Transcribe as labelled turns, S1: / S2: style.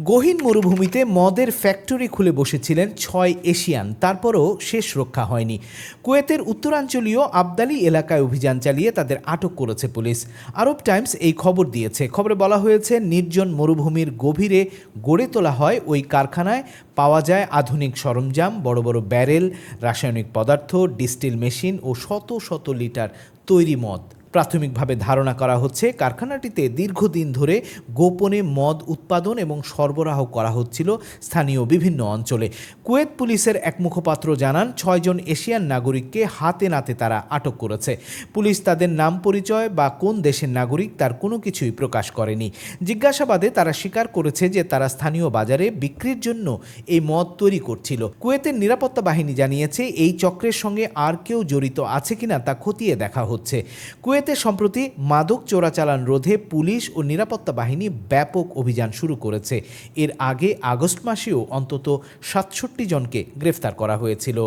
S1: গহীন মরুভূমিতে মদের ফ্যাক্টরি খুলে বসেছিলেন ৬ এশিয়ান, তারপরও শেষ রক্ষা হয়নি। কুয়েতের উত্তরাঞ্চলীয় আবদালি এলাকায় অভিযান চালিয়ে তাদের আটক করেছে পুলিশ। আরব টাইমস এই খবর দিয়েছে। খবরে বলা হয়েছে, নির্জন মরুভূমির গভীরে গড়ে তোলা হয় ওই কারখানায় পাওয়া যায় আধুনিক সরঞ্জাম, বড় বড় ব্যারেল, রাসায়নিক পদার্থ, ডিস্টিল মেশিন ও শত শত লিটার তৈরি মদ। প্রাথমিকভাবে ধারণা করা হচ্ছে, কারখানাটিতে দীর্ঘদিন ধরে গোপনে মদ উৎপাদন এবং সরবরাহ করা হচ্ছিল স্থানীয় বিভিন্ন অঞ্চলে। কুয়েত পুলিশের এক মুখপাত্র জানান, ৬ জন এশিয়ান নাগরিককে হাতে নাতে তারা আটক করেছে। পুলিশ তাদের নাম পরিচয় বা কোন দেশের নাগরিক তার কোনো কিছুই প্রকাশ করেনি। জিজ্ঞাসাবাদে তারা স্বীকার করেছে যে তারা স্থানীয় বাজারে বিক্রির জন্য এই মদ তৈরি করছিল। কুয়েতের নিরাপত্তা বাহিনী জানিয়েছে, এই চক্রের সঙ্গে আর কেউ জড়িত আছে কিনা তা খতিয়ে দেখা হচ্ছে। কুয়েতে সম্প্রতি মাদক চোরাচালান রোধে পুলিশ ও নিরাপত্তা বাহিনী ব্যাপক অভিযান শুরু করেছে। এর আগে আগস্ট মাসেও অন্তত ৬৭ জনকে গ্রেফতার করা হয়েছিল।